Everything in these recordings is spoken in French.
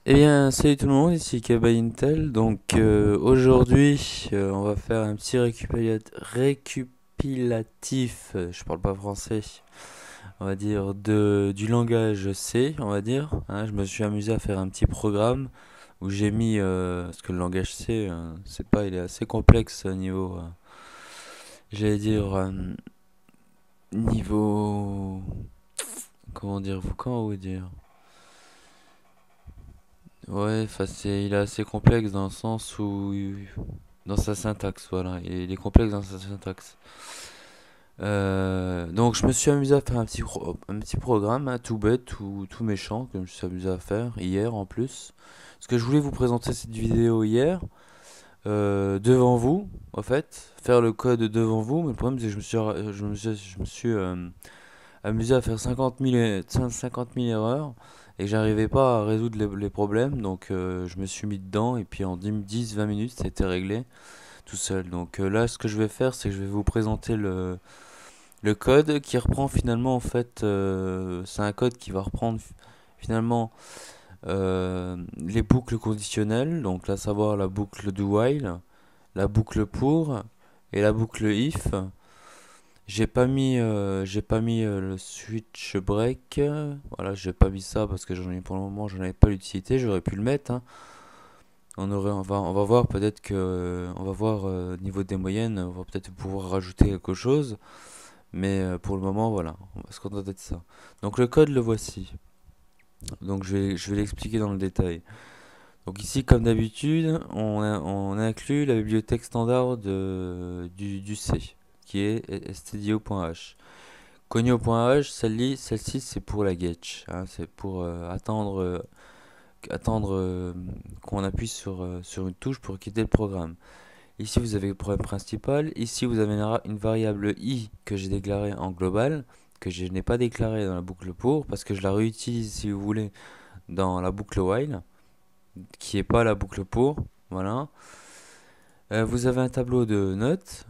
Eh bien, salut tout le monde, ici Kaba Intel. Donc aujourd'hui, on va faire un petit récupératif, je parle pas français, on va dire du langage C, on va dire. Hein. Je me suis amusé à faire un petit programme où j'ai mis, parce que le langage C, c'est pas, il est assez complexe au niveau, j'allais dire niveau, comment vous dire. Ouais, enfin il est assez complexe dans le sens où dans sa syntaxe, voilà. Il est complexe dans sa syntaxe. Donc je me suis amusé à faire un petit programme, hein, tout bête, tout méchant, que je me suis amusé à faire hier en plus. Parce que je voulais vous présenter cette vidéo hier, devant vous, en fait, faire le code devant vous. Mais le problème c'est que je me suis amusé à faire 50 000 erreurs et que j'arrivais pas à résoudre les problèmes. Donc je me suis mis dedans et puis en 10-20 minutes c'était réglé tout seul. Donc là, ce que je vais faire, c'est que je vais vous présenter le code qui reprend finalement, en fait, c'est un code qui va reprendre finalement les boucles conditionnelles, donc à savoir la boucle do while, la boucle pour et la boucle if. J'ai pas mis le switch break. Voilà, j'ai pas mis ça parce que pour le moment, j'en avais pas l'utilité. J'aurais pu le mettre, hein. On va voir peut-être que, on va voir au niveau des moyennes, on va peut-être pouvoir rajouter quelque chose, mais pour le moment, voilà, on va se contenter de ça. Donc le code, le voici. Donc je vais l'expliquer dans le détail. Donc ici, comme d'habitude, on inclut la bibliothèque standard du C, qui est stdio.h. Cogno.h, celle-ci, c'est pour la getch, hein, c'est pour attendre qu'on appuie sur une touche pour quitter le programme. Ici, vous avez le programme principal. Ici, vous avez une variable i que j'ai déclarée en global, que je n'ai pas déclarée dans la boucle pour, parce que je la réutilise, si vous voulez, dans la boucle while, qui n'est pas la boucle pour. Voilà. Vous avez un tableau de notes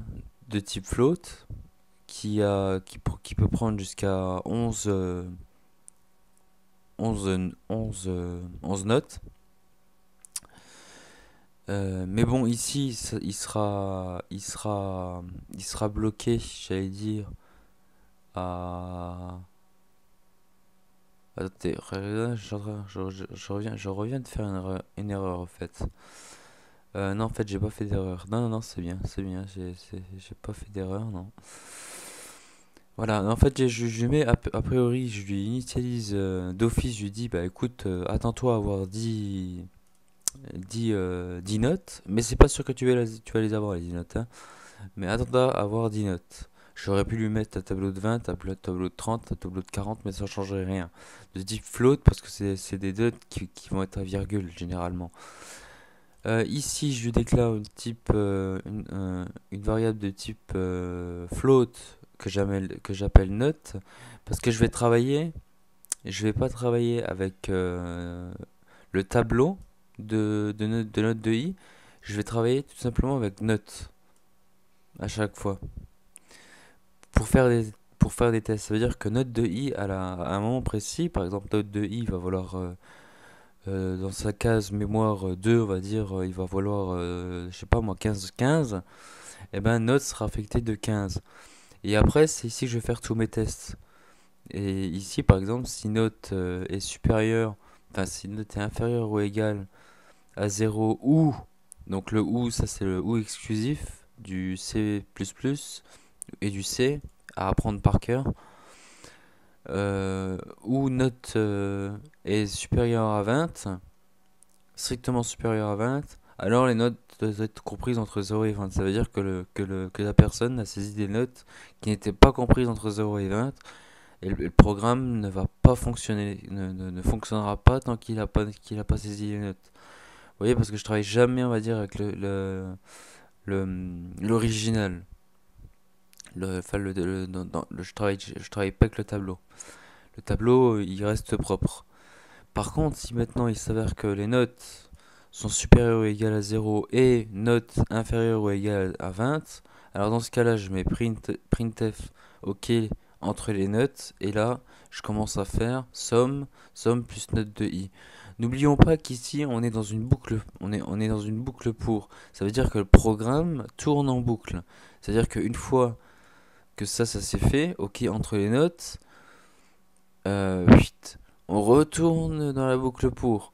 de type float qui peut prendre jusqu'à 11 notes. Mais bon, ici, il sera bloqué, j'allais dire, à... Attendez, je reviens de faire une erreur en fait. Non, en fait, j'ai pas fait d'erreur. Non, non, non, c'est bien, j'ai pas fait d'erreur, non. Voilà, en fait, je mets, a priori, je lui initialise d'office, je lui dis, bah écoute, attends-toi à avoir 10 notes, mais c'est pas sûr que tu vas les avoir, les 10 notes, hein. Mais attends-toi à avoir 10 notes. J'aurais pu lui mettre un tableau de 20, un tableau de 30, un tableau de 40, mais ça changerait rien. De type float, parce que c'est des notes qui vont être à virgule, généralement. Ici, je lui déclare une variable de type float que j'appelle note, parce que je vais pas travailler avec le tableau de notes de i, je vais travailler tout simplement avec note à chaque fois pour faire pour faire des tests. Ça veut dire que note de i à un moment précis, par exemple note de i va valoir dans sa case mémoire 2, on va dire, il va valoir, je sais pas moi, 15. Et ben note sera affectée de 15. Et après, c'est ici que je vais faire tous mes tests. Et ici, par exemple, si note est supérieure, enfin si note est inférieure ou égale à 0 ou, donc le ou, ça c'est le ou exclusif du C++ et du C à apprendre par cœur, ou note est supérieure à 20, strictement supérieure à 20, alors les notes doivent être comprises entre 0 et 20. Ça veut dire que la personne a saisi des notes qui n'étaient pas comprises entre 0 et 20, et le programme ne va pas fonctionner, ne fonctionnera pas tant qu'il a pas saisi les notes. Vous voyez, parce que je travaille jamais, on va dire, avec l'original. Enfin, je travaille pas avec le tableau. Le tableau, il reste propre. Par contre, si maintenant il s'avère que les notes sont supérieures ou égales à 0 et notes inférieures ou égales à 20, alors dans ce cas-là, je mets printf OK entre les notes et là, je commence à faire somme plus note de i. N'oublions pas qu'ici on est dans une boucle, on est dans une boucle pour. Ça veut dire que le programme tourne en boucle. C'est-à-dire qu'une fois que ça s'est fait, ok, entre les notes, 8, on retourne dans la boucle pour.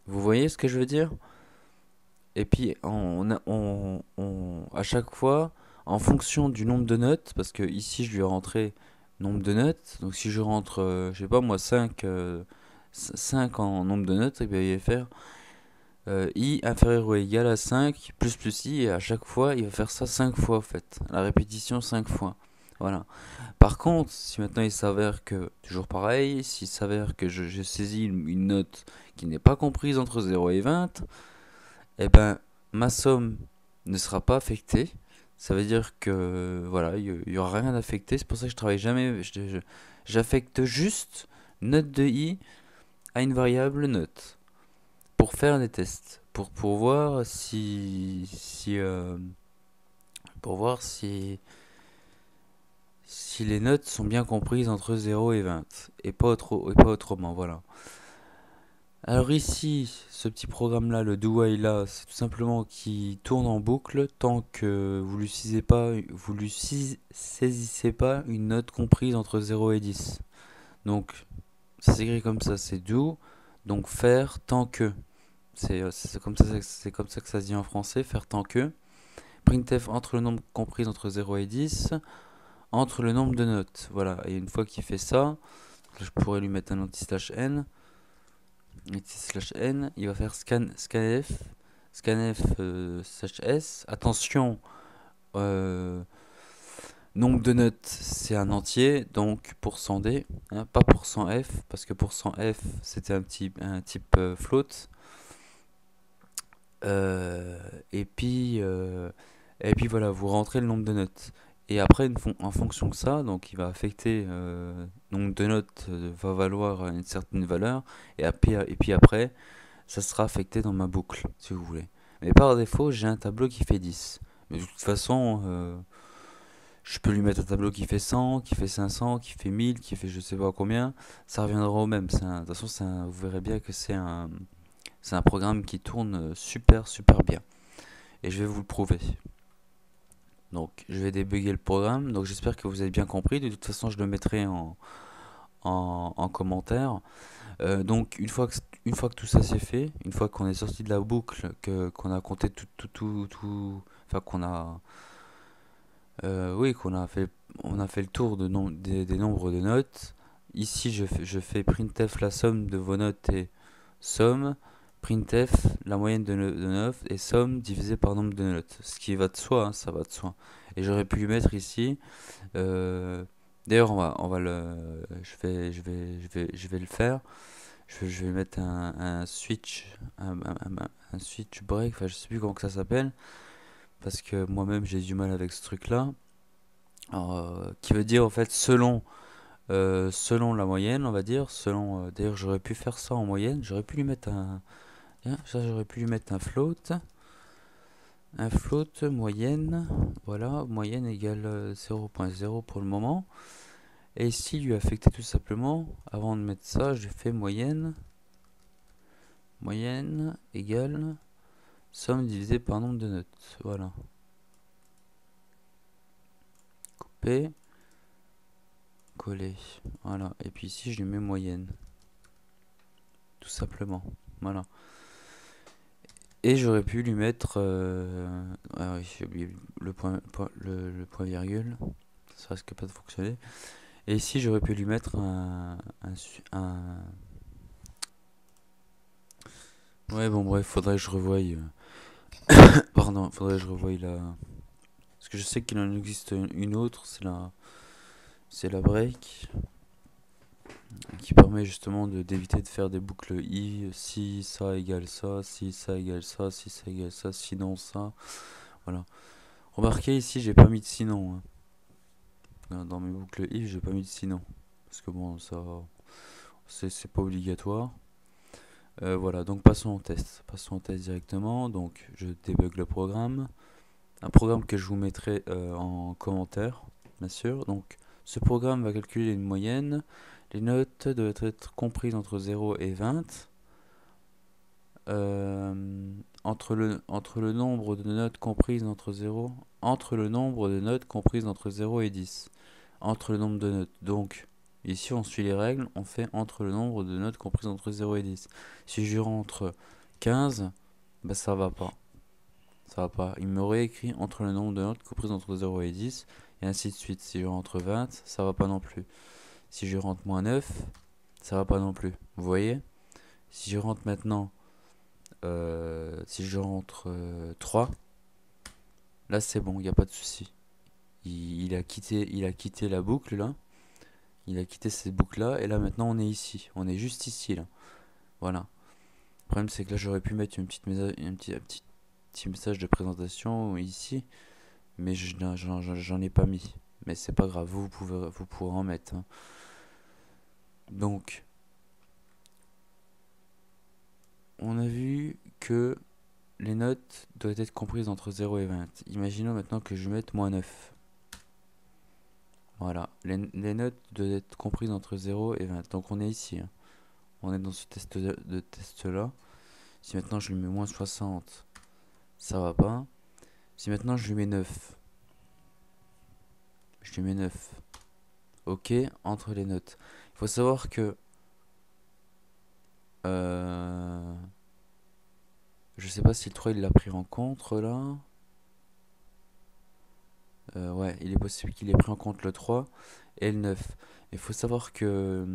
Vous voyez ce que je veux dire? Et puis à chaque fois, en fonction du nombre de notes, parce que ici je lui ai rentré nombre de notes, donc si je rentre, je sais pas moi, 5 en nombre de notes, et bien il va faire i inférieur ou égal à 5 plus i, et à chaque fois il va faire ça 5 fois en fait, la répétition 5 fois. Voilà. Par contre, si maintenant il s'avère que, toujours pareil, s'il s'avère que j'ai saisi une note qui n'est pas comprise entre 0 et 20, eh ben, ma somme ne sera pas affectée. Ça veut dire que, voilà, il y aura rien d'affecté. C'est pour ça que je travaille jamais, j'affecte juste note de i à une variable note pour faire des tests, pour voir pour voir si les notes sont bien comprises entre 0 et 20 et pas autrement, voilà. Alors ici, ce petit programme-là, le do while là, c'est tout simplement qui tourne en boucle tant que vous lui saisissez pas une note comprise entre 0 et 10. Donc, ça s'écrit comme ça, c'est do, donc faire tant que. C'est comme ça que ça se dit en français, faire tant que. Printf entre le nombre compris entre 0 et 10, entre le nombre de notes. Voilà, et une fois qu'il fait ça, je pourrais lui mettre un anti-n. N, il va faire scanf s. Attention, nombre de notes c'est un entier, donc %d, hein, pas %f, parce que %f c'était un type float. Euh, et puis euh, et puis voilà, vous rentrez le nombre de notes. Et après, en fonction de ça, donc il va affecter nombre de notes va valoir une certaine valeur, et puis après, ça sera affecté dans ma boucle, si vous voulez. Mais par défaut, j'ai un tableau qui fait 10. Mais de toute façon, je peux lui mettre un tableau qui fait 100, qui fait 500, qui fait 1000, qui fait je sais pas combien. Ça reviendra au même. De toute façon, vous verrez bien que c'est un programme qui tourne super, super bien. Et je vais vous le prouver. Donc, je vais débugger le programme. Donc, j'espère que vous avez bien compris. De toute façon, je le mettrai en commentaire. Donc une fois que tout ça c'est fait, une fois qu'on est sorti de la boucle, qu'on a compté enfin on a fait le tour des nombres de notes. Ici je fais printf la somme de vos notes et somme, printf la moyenne de notes et somme divisé par nombre de notes. Ce qui va de soi, hein, ça va de soi. Et j'aurais pu lui mettre ici. euh, D'ailleurs on va le, je vais le faire. Je vais mettre un switch, un switch break, enfin je sais plus comment que ça s'appelle, parce que moi-même j'ai du mal avec ce truc-là. Qui veut dire en fait selon la moyenne, on va dire, d'ailleurs j'aurais pu faire ça en moyenne, j'aurais pu lui mettre j'aurais pu lui mettre un float moyenne, voilà, moyenne égale 0.0 pour le moment. Et ici lui affecter tout simplement, avant de mettre ça, j'ai fait moyenne égale somme divisé par nombre de notes. Voilà. Couper, coller. Voilà. Et puis ici, je lui mets moyenne. Tout simplement. Voilà. Et j'aurais pu lui mettre... ah oui, j'ai oublié le le point virgule. Ça risque pas de fonctionner. Et ici, j'aurais pu lui mettre Ouais, bon, bref, faudrait que je revoie... Pardon, faudrait que je revoie la... Parce que je sais qu'il en existe une autre, c'est la break, qui permet justement d'éviter de faire des boucles i, si ça égale ça, si ça égale ça, si ça égale ça, sinon ça. Voilà. Remarquez ici, j'ai pas mis de sinon, hein. Dans mes boucles if, j'ai pas mis de sinon. Parce que bon, ça, c'est pas obligatoire. Voilà, donc passons au test. Passons au test directement. Donc, je débug le programme. Un programme que je vous mettrai en commentaire, bien sûr. Donc, ce programme va calculer une moyenne. Les notes doivent être comprises entre 0 et 20. Entre le nombre de notes comprises entre le nombre de notes comprises entre 0 et 10. Entre le nombre de notes. Donc, ici, on suit les règles, on fait entre le nombre de notes comprises entre 0 et 10. Si je rentre 15, bah ça va pas. Ça va pas. Il m'aurait écrit entre le nombre de notes comprises entre 0 et 10, et ainsi de suite. Si je rentre 20, ça va pas non plus. Si je rentre moins 9, ça va pas non plus. Vous voyez? Si je rentre maintenant, si je rentre 3, là c'est bon, il n'y a pas de souci. Il a quitté la boucle là. Il a quitté cette boucle là, et là maintenant on est ici. On est juste ici là. Voilà. Le problème c'est que là j'aurais pu mettre un petit message de présentation ici, mais j'en ai pas mis. Mais c'est pas grave, vous pourrez en mettre, hein. Donc, on a vu que les notes doivent être comprises entre 0 et 20. Imaginons maintenant que je mette moins 9. Voilà, les notes doivent être comprises entre 0 et 20. Donc on est ici, hein. On est dans ce test là. Si maintenant je lui mets moins 60, ça va pas. Si maintenant je lui mets 9, je lui mets 9. Ok, entre les notes. Il faut savoir que je sais pas si le 3 il l'a pris en compte là. Ouais, il est possible qu'il ait pris en compte le 3 et le 9. Il faut savoir que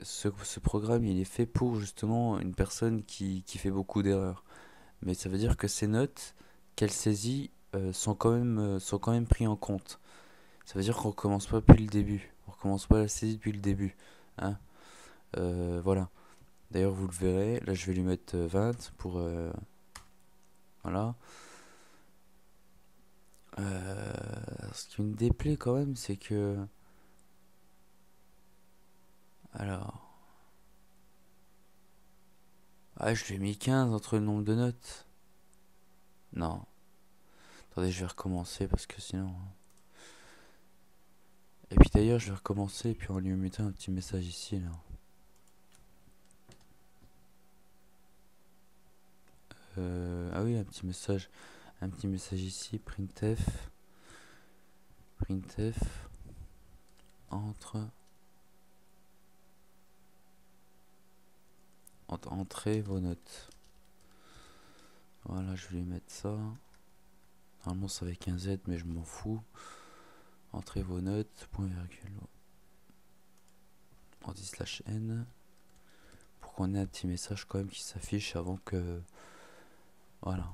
ce programme il est fait pour justement une personne qui fait beaucoup d'erreurs. Mais ça veut dire que ces notes qu'elle saisit sont quand même pris en compte. Ça veut dire qu'on recommence pas depuis le début. On recommence pas la saisie depuis le début, hein. Voilà. D'ailleurs, vous le verrez. Là, je vais lui mettre 20 pour... voilà. Ce qui me déplaît quand même, c'est que... Alors... Ah, je lui ai mis 15 entre le nombre de notes. Non. Attendez, je vais recommencer parce que sinon... Et puis d'ailleurs, je vais recommencer et puis on lui mettre un petit message ici, là. Ah oui, un petit message. Un petit message ici, printf. Printf. Entrez vos notes. Voilà, je vais lui mettre ça. Normalement, c'est avec un Z, mais je m'en fous. Entrez vos notes, point virgule. Anti/n. Pour qu'on ait un petit message quand même qui s'affiche avant que... Voilà.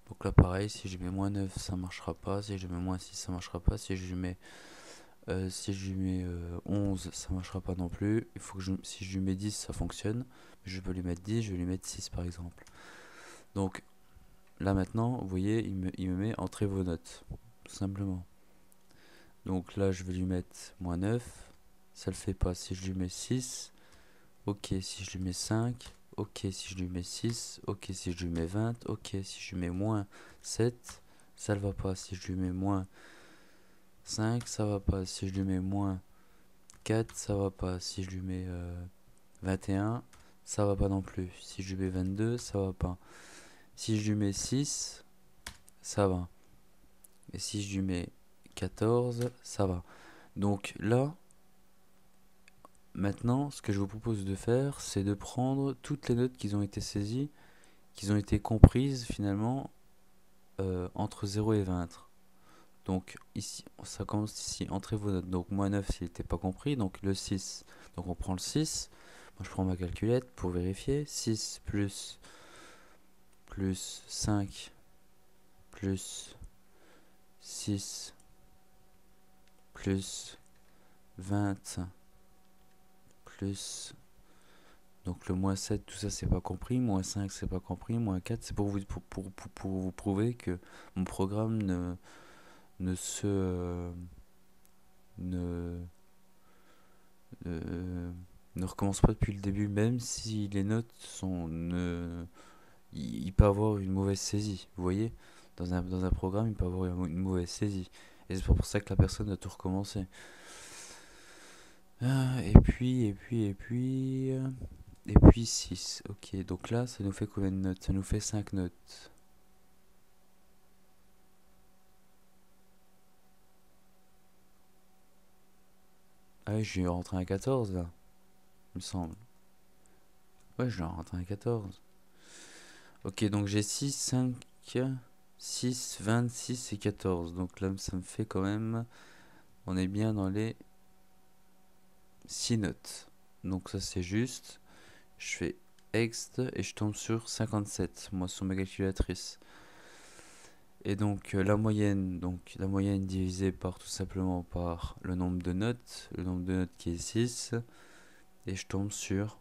Donc là, pareil, si je mets moins 9, ça marchera pas. Si je mets moins 6, ça marchera pas. Si je mets 11, ça marchera pas non plus. Il faut que si je lui mets 10, ça fonctionne. Mais je peux lui mettre 10, je vais lui mettre 6 par exemple. Donc là maintenant, vous voyez, il me met entrez vos notes. Tout simplement. Donc là, je vais lui mettre moins 9. Ça le fait pas. Si je lui mets 6, ok. Si je lui mets 5, ok. Si je lui mets 6, ok. Si je lui mets 20, ok. Si je lui mets moins 7, ça ne va pas. Si je lui mets moins 5, ça va pas. Si je lui mets moins 4, ça va pas. Si je lui mets 21, ça va pas non plus. Si je lui mets 22, ça va pas. Si je lui mets 6, ça va. Et si je lui mets 14, ça va. Donc là, maintenant, ce que je vous propose de faire, c'est de prendre toutes les notes qui ont été saisies, qui ont été comprises finalement entre 0 et 20. Donc ici, ça commence ici, entrez vos notes. Donc moins 9 s'il n'était pas compris, donc le 6. Donc on prend le 6. Moi je prends ma calculette pour vérifier. 6 plus 5 plus 6 plus 20 plus... Donc le moins 7, tout ça c'est pas compris, moins 5 c'est pas compris, moins 4 c'est pour vous prouver que mon programme ne se... ne, ne recommence pas depuis le début, même si les notes sont... il peut avoir une mauvaise saisie, vous voyez, dans un programme il peut avoir une mauvaise saisie. Et c'est pour ça que la personne doit tout recommencer. Et puis 6. Ok, donc là, ça nous fait combien de notes? Ça nous fait 5 notes. Ah oui, je vais rentrer à 14 là, il me semble. Ouais, je vais rentrer à 14. Ok, donc j'ai 6, 5, 6, 26 et 14. Donc là, ça me fait quand même. On est bien dans les 6 notes. Donc ça, c'est juste. Je fais ext et je tombe sur 57, moi, sur ma calculatrice. Et donc la moyenne divisée par tout simplement par le nombre de notes qui est 6, et je tombe sur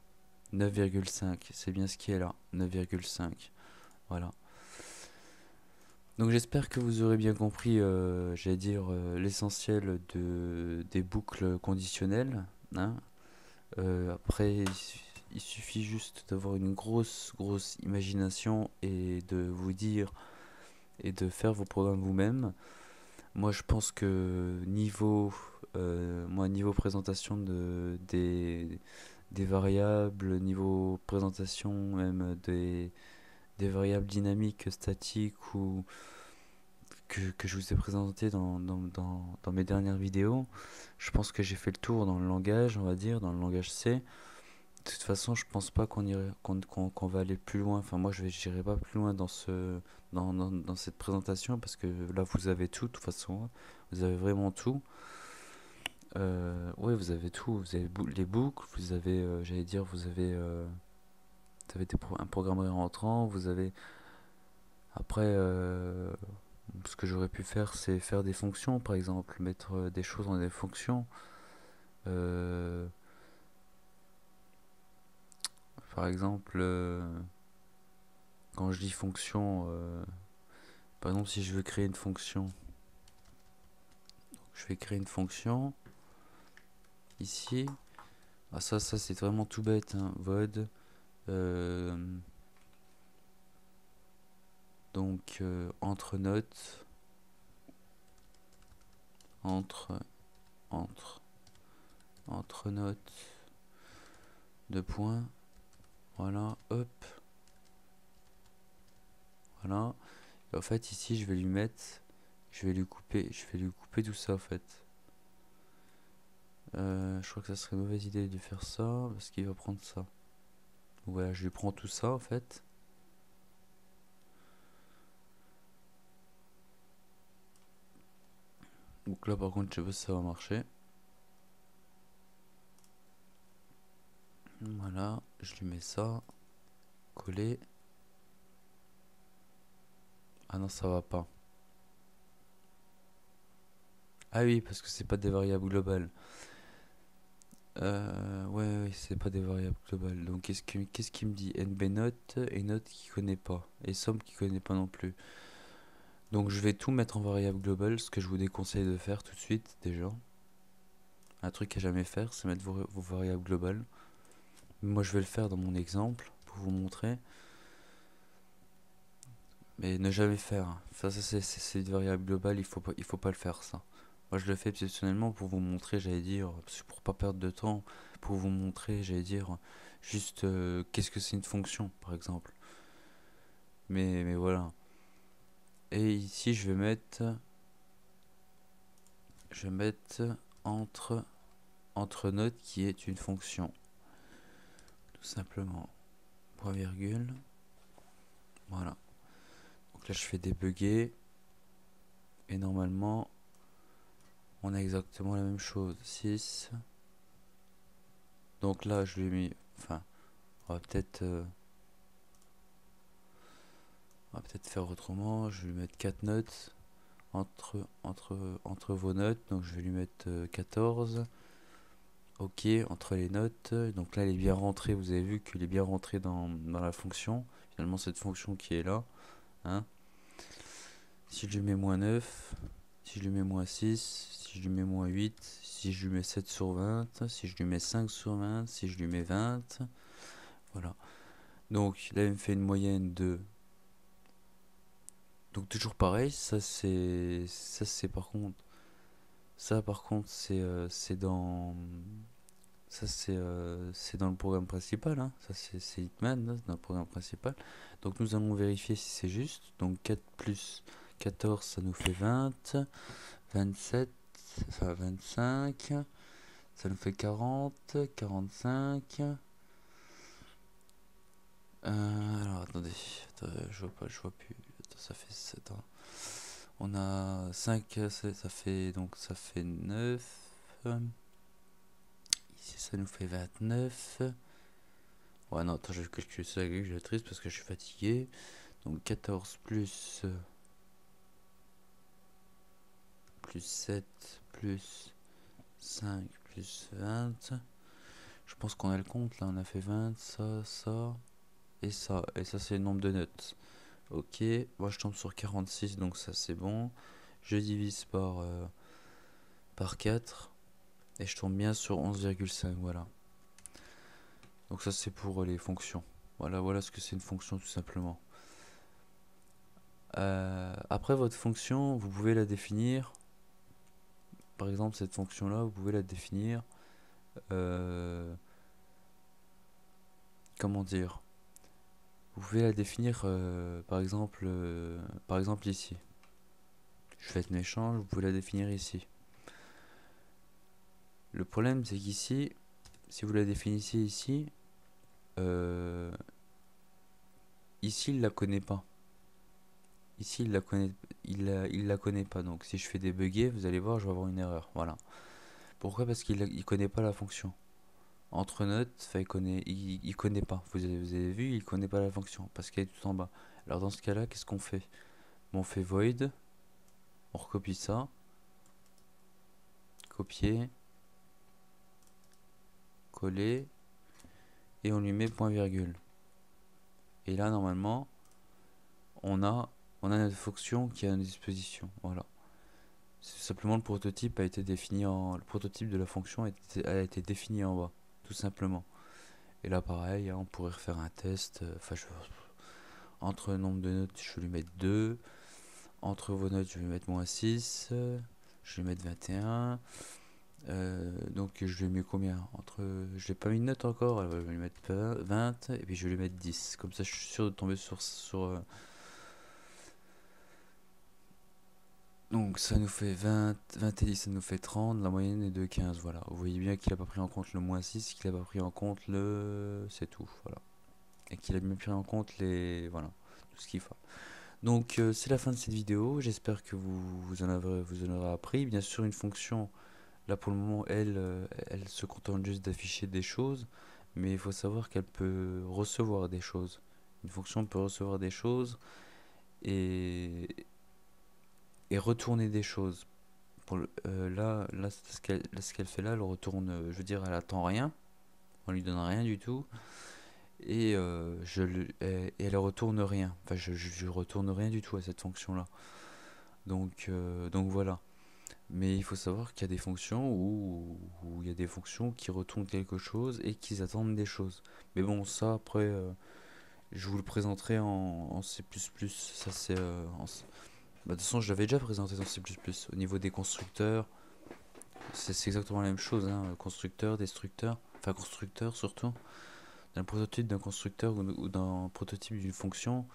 9,5. C'est bien ce qui est là, 9,5. Voilà. Donc j'espère que vous aurez bien compris, j'allais dire, l'essentiel des boucles conditionnelles, hein. Après, il suffit juste d'avoir une grosse, grosse imagination et de vous dire et de faire vos programmes vous-même. Moi, je pense que niveau présentation des variables, niveau présentation même des variables dynamiques, statiques ou que je vous ai présenté dans mes dernières vidéos, je pense que j'ai fait le tour dans le langage, on va dire, dans le langage C. De toute façon, je pense pas qu'on va aller plus loin. Enfin, moi, j'irai pas plus loin dans cette présentation parce que là, vous avez tout. De toute façon, hein. Vous avez vraiment tout. Ouais, vous avez tout. Vous avez les boucles. Vous avez, j'allais dire, vous avez un programmeur entrant. Vous avez après, ce que j'aurais pu faire, c'est faire des fonctions, par exemple, mettre des choses dans des fonctions. Euh, Par exemple, quand je dis fonction. Par exemple, si je veux créer une fonction, je vais créer une fonction ici. Ah, ça c'est vraiment tout bête, hein. Void. euh, entre notes, entre, entre, entre notes, deux points. Voilà, hop, voilà. Et en fait, ici, je vais lui couper tout ça en fait. Je crois que ça serait une mauvaise idée de faire ça parce qu'il va prendre ça. Donc voilà, je lui prends tout ça en fait. Donc là, par contre, je sais pas si ça va marcher. Voilà, je lui mets ça, coller. Ah non, ça va pas. Ah oui, parce que c'est pas des variables globales. Ouais, ouais, c'est pas des variables globales. Donc qu'est-ce qu'il me dit? NB note et note qui connaît pas. Et somme qui connaît pas non plus. Donc je vais tout mettre en variable globale, ce que je vous déconseille de faire tout de suite déjà. Un truc à jamais faire, c'est mettre vos variables globales. Moi je vais le faire dans mon exemple pour vous montrer. Mais ne jamais faire. Ça c'est une variable globale, il faut pas le faire ça. Moi je le fais exceptionnellement pour vous montrer, j'allais dire, pour pas perdre de temps, pour vous montrer, j'allais dire, juste qu'est-ce que c'est une fonction par exemple. Mais voilà. Et ici je vais mettre entre, entre notes qui est une fonction. Tout simplement. Point virgule. Voilà. Donc là je fais débugger. Et normalement on a exactement la même chose. 6. Donc là je lui ai mis. Enfin, on va peut-être. On va peut-être faire autrement. Je vais lui mettre 4 notes entre vos notes. Donc je vais lui mettre 14. Ok, entre les notes. Donc là, elle est bien rentrée. Vous avez vu qu'il est bien rentré dans la fonction. Finalement, cette fonction qui est là, hein. Si je lui mets moins 9, si je lui mets moins 6, si je lui mets moins 8, si je lui mets 7 sur 20, si je lui mets 5 sur 20, si je lui mets 20. Voilà. Donc là, il me fait une moyenne de. Donc toujours pareil, ça c'est par contre. Ça par contre c'est dans Ça c'est dans le programme principal, hein. Ça c'est Hitman, hein, c'est dans le programme principal. Donc nous allons vérifier si c'est juste. Donc 4 plus 14 ça nous fait 20, 27, enfin 25, ça nous fait 40, 45. Alors attendez, je vois plus. Attends, ça fait 7 ans. On a 5, ça fait donc ça fait 9. Ici ça nous fait 29. Ouais non, attends, je vais calculer ça avec la calculatrice parce que je suis fatigué. Donc 14 plus 7 plus 5 plus 20. Je pense qu'on a le compte là, on a fait 20, ça et ça. Et ça c'est le nombre de notes. Ok, moi je tombe sur 46 donc ça c'est bon. Je divise par 4 et je tombe bien sur 11,5, voilà. Donc ça c'est pour les fonctions. Voilà ce que c'est une fonction tout simplement. Après votre fonction, vous pouvez la définir. Par exemple cette fonction là, vous pouvez la définir. Comment dire? Vous pouvez la définir par exemple ici. Je vais être méchant, vous pouvez la définir ici. Le problème c'est qu'ici, si vous la définissez ici, ici il la connaît pas. Ici il la connaît pas. Donc si je fais débugger, vous allez voir, je vais avoir une erreur. Voilà. Pourquoi? Parce qu'il connaît pas la fonction. Entre notes, enfin, il connaît pas. Vous avez vu, il connaît pas la fonction parce qu'elle est tout en bas. Alors dans ce cas-là, qu'est-ce qu'on fait? Bon, on fait void, on recopie ça, copier, coller, et on lui met point virgule. Et là, normalement, on a, on a notre fonction qui est à notre disposition. Voilà. C'est simplement le prototype a été défini le prototype de la fonction a été défini en bas, tout simplement. Et là, pareil, hein, on pourrait refaire un test. Entre le nombre de notes, je vais lui mettre 2. Entre vos notes, je vais mettre -6. Je vais mettre 21. Donc je lui mets combien? Je l'ai pas mis de note encore, alors je vais lui mettre 20 et puis je vais lui mettre 10. Comme ça je suis sûr de tomber donc ça nous fait 20 et 10, ça nous fait 30, la moyenne est de 15, voilà. Vous voyez bien qu'il a pas pris en compte le -6, qu'il a pas pris en compte le... c'est tout, voilà. Et qu'il a bien pris en compte les... voilà, tout ce qu'il faut. Donc c'est la fin de cette vidéo, j'espère que vous en aurez appris. Bien sûr une fonction, là pour le moment elle se contente juste d'afficher des choses, mais il faut savoir qu'elle peut recevoir des choses. Une fonction peut recevoir des choses et, et retourner des choses. Là ce qu'elle fait là, elle retourne, je veux dire, elle attend rien, on lui donne rien du tout, et, et elle retourne rien. Enfin, je retourne rien du tout à cette fonction là. Donc voilà. Mais il faut savoir qu'il y a des fonctions où il y a des fonctions qui retournent quelque chose et qui attendent des choses. Mais bon, ça après, je vous le présenterai en C++. Ça c'est, bah, de toute façon, je l'avais déjà présenté dans C++. Au niveau des constructeurs, c'est exactement la même chose, hein. Constructeur, destructeur, enfin constructeur surtout. Dans le prototype d'un constructeur ou dans le prototype d'une fonction,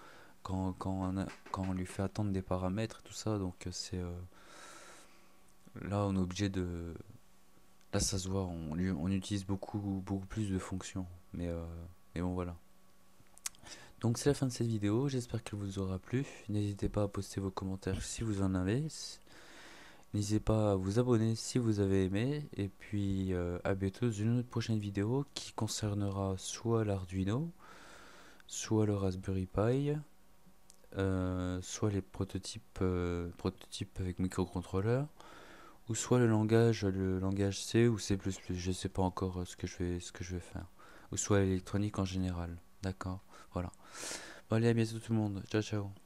quand on lui fait attendre des paramètres et tout ça, donc là on est obligé de... Là ça se voit, on utilise beaucoup plus de fonctions. Mais bon voilà. Donc c'est la fin de cette vidéo, j'espère qu'elle vous aura plu. N'hésitez pas à poster vos commentaires si vous en avez. N'hésitez pas à vous abonner si vous avez aimé. Et puis à bientôt dans une autre prochaine vidéo qui concernera soit l'Arduino, soit le Raspberry Pi, soit les prototypes avec microcontrôleur, ou soit le langage C ou C++, je sais pas encore ce que je vais faire, ou soit l'électronique en général. D'accord, voilà. Bon, allez, à bientôt tout le monde. Ciao ciao.